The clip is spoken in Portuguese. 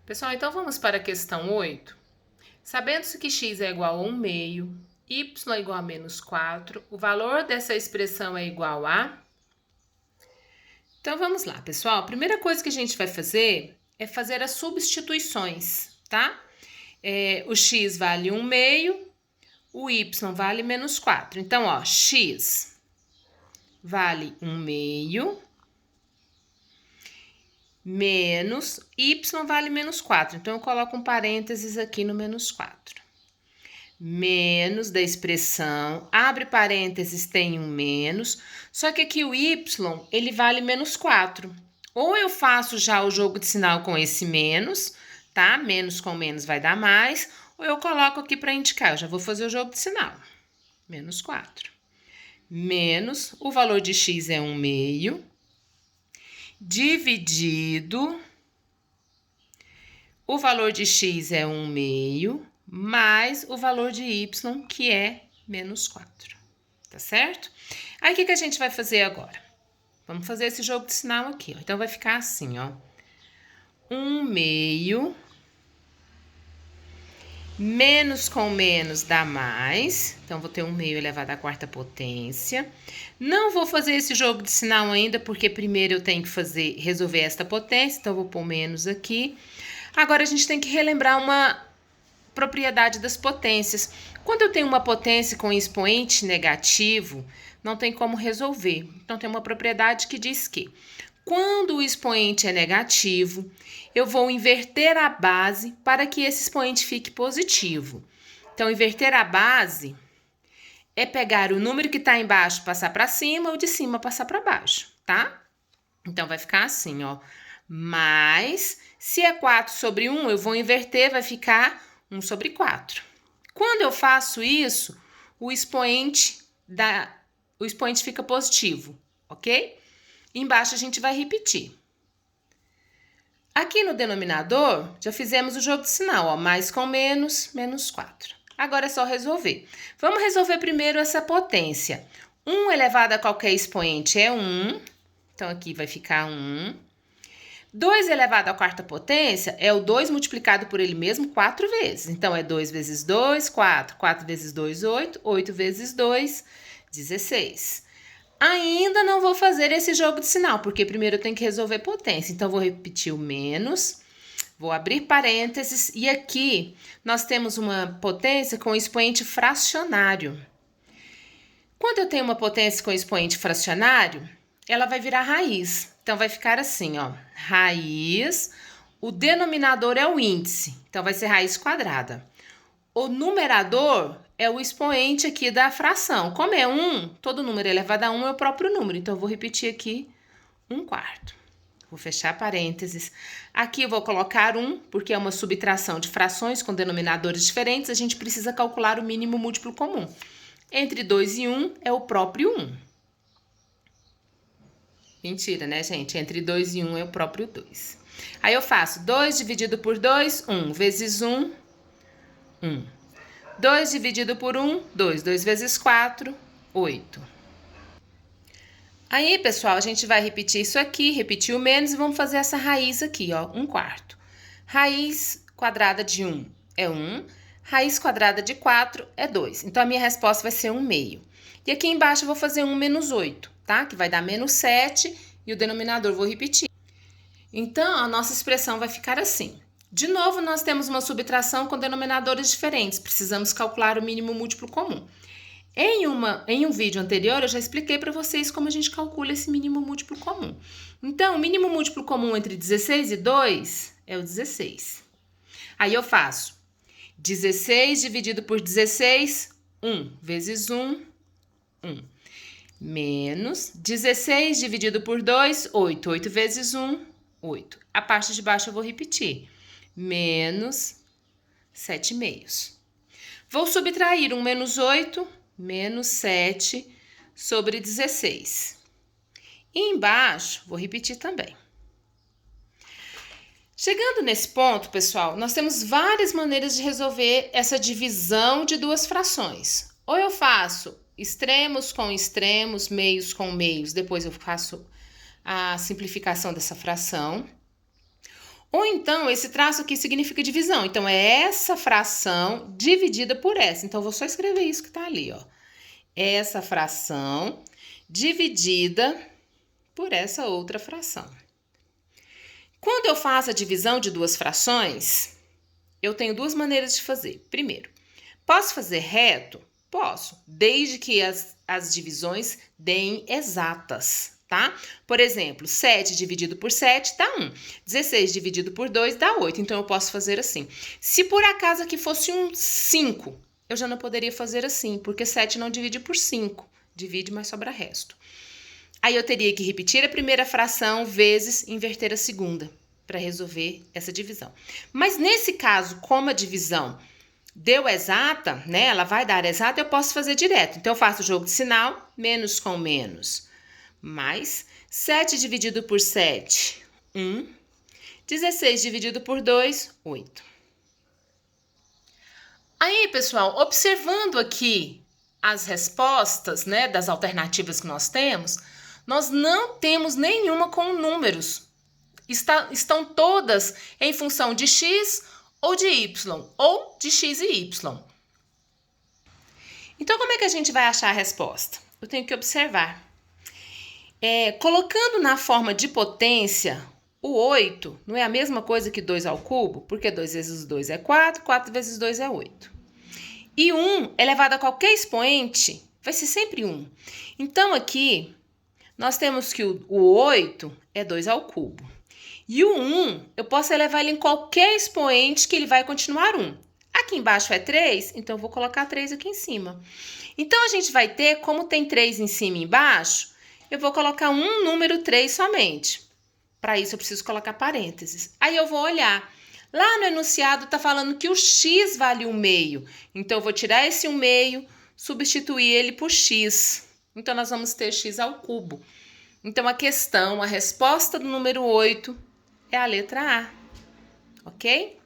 Pessoal, então vamos para a questão 8. Sabendo-se que x é igual a 1 meio, y é igual a menos 4, o valor dessa expressão é igual a... Então vamos lá, pessoal. A primeira coisa que a gente vai fazer é fazer as substituições, tá? O x vale 1 meio, o y vale menos 4. Então, ó, x vale 1 meio, menos y vale menos 4. Então, eu coloco um parênteses aqui no menos 4. Menos da expressão, abre parênteses, tem um menos. Só que aqui o y, ele vale menos 4. Ou eu faço já o jogo de sinal com esse menos, tá? Menos com menos vai dar mais. Ou eu coloco aqui para indicar, eu já vou fazer o jogo de sinal. Menos 4. Menos, o valor de x é 1 meio. Dividido, o valor de x é 1 meio, mais o valor de y, que é menos 4, tá certo? Aí, o que a gente vai fazer agora? Vamos fazer esse jogo de sinal aqui, ó. Então, vai ficar assim, ó. 1 meio, menos com menos dá mais. Então, vou ter 1 meio elevado à quarta potência. Não vou fazer esse jogo de sinal ainda, porque primeiro eu tenho que resolver esta potência. Então, vou pôr menos aqui. Agora, a gente tem que relembrar uma propriedade das potências. Quando eu tenho uma potência com expoente negativo, não tem como resolver. Então, tem uma propriedade que diz que quando o expoente é negativo, eu vou inverter a base para que esse expoente fique positivo. Então, inverter a base é pegar o número que está embaixo e passar para cima, ou de cima passar para baixo, tá? Então, vai ficar assim, ó. Mas, se é 4 sobre 1, eu vou inverter, vai ficar 1 sobre 4. Quando eu faço isso, o expoente fica positivo, ok? Embaixo a gente vai repetir. Aqui no denominador, já fizemos o jogo de sinal, ó. Mais com menos, menos 4. Agora é só resolver. Vamos resolver primeiro essa potência. 1 elevado a qualquer expoente é 1. Então, aqui vai ficar 1. 2 elevado à quarta potência é o 2 multiplicado por ele mesmo 4 vezes. Então, é 2 vezes 2, 4. 4 vezes 2, 8. 8 vezes 2, 16. Ainda não vou fazer esse jogo de sinal, porque primeiro eu tenho que resolver potência. Então, vou repetir o menos, vou abrir parênteses, e aqui nós temos uma potência com expoente fracionário. Quando eu tenho uma potência com expoente fracionário, ela vai virar raiz. Então, vai ficar assim, ó, raiz, o denominador é o índice, então vai ser raiz quadrada. O numerador é o expoente aqui da fração. Como é 1, todo número elevado a 1 é o próprio número, então eu vou repetir aqui 1/4. Vou fechar parênteses. Aqui eu vou colocar 1, porque é uma subtração de frações com denominadores diferentes, a gente precisa calcular o mínimo múltiplo comum. Entre 2 e 1 é o próprio 1. Mentira, né, gente? Entre 2 e 1 é o próprio 2. Aí eu faço 2 dividido por 2, 1. Vezes 1, 1. 2 dividido por 1, 2. 2 vezes 4, 8. Aí, pessoal, a gente vai repetir isso aqui, repetir o menos e vamos fazer essa raiz aqui, ó, 1/4. Raiz quadrada de 1 é 1. Raiz quadrada de 4 é 2. Então, a minha resposta vai ser 1 meio. E aqui embaixo eu vou fazer 1 menos 8, tá? Que vai dar menos 7 e o denominador vou repetir. Então, a nossa expressão vai ficar assim. De novo, nós temos uma subtração com denominadores diferentes. Precisamos calcular o mínimo múltiplo comum. Em um vídeo anterior, eu já expliquei para vocês como a gente calcula esse mínimo múltiplo comum. Então, o mínimo múltiplo comum entre 16 e 2 é o 16. Aí eu faço 16 dividido por 16, 1 vezes 1, 1. Menos 16 dividido por 2, 8. 8 vezes 1, 8. A parte de baixo eu vou repetir. Menos 7 meios. Vou subtrair 1 menos 8, menos 7 sobre 16. E embaixo, vou repetir também. Chegando nesse ponto, pessoal, nós temos várias maneiras de resolver essa divisão de duas frações. Ou eu faço extremos com extremos, meios com meios, depois eu faço a simplificação dessa fração. Ou então, esse traço aqui significa divisão. Então, é essa fração dividida por essa. Então, eu vou só escrever isso que tá ali, ó. Essa fração dividida por essa outra fração. Quando eu faço a divisão de duas frações, eu tenho duas maneiras de fazer. Primeiro, posso fazer reto? Posso, desde que as divisões deem exatas, tá? Por exemplo, 7 dividido por 7 dá 1. 16 dividido por 2 dá 8. Então, eu posso fazer assim. Se por acaso aqui fosse um 5, eu já não poderia fazer assim, porque 7 não divide por 5. Divide, mas sobra resto. Aí eu teria que repetir a primeira fração vezes inverter a segunda para resolver essa divisão. Mas nesse caso, como a divisão deu exata, né? Ela vai dar exata, eu posso fazer direto. Então, eu faço o jogo de sinal, menos com menos. Mais 7 dividido por 7, 1. 16 dividido por 2, 8. Aí, pessoal, observando aqui as respostas, né, das alternativas que nós temos, nós não temos nenhuma com números. Estão todas em função de x ou de y, ou de x e y. Então, como é que a gente vai achar a resposta? Eu tenho que observar. Colocando na forma de potência, o 8 não é a mesma coisa que 2 ao cubo, porque 2 vezes 2 é 4, 4 vezes 2 é 8. E 1 elevado a qualquer expoente vai ser sempre 1. Então, aqui, nós temos que o 8 é 2 ao cubo. E o 1, eu posso elevar ele em qualquer expoente que ele vai continuar 1. Aqui embaixo é 3, então eu vou colocar 3 aqui em cima. Então, a gente vai ter, como tem 3 em cima e embaixo, eu vou colocar um número 3 somente. Para isso, eu preciso colocar parênteses. Aí, eu vou olhar. Lá no enunciado, está falando que o x vale 1/2. Então, eu vou tirar esse 1/2, substituir ele por x. Então, nós vamos ter x ao cubo. Então, a resposta do número 8 é a letra A, ok?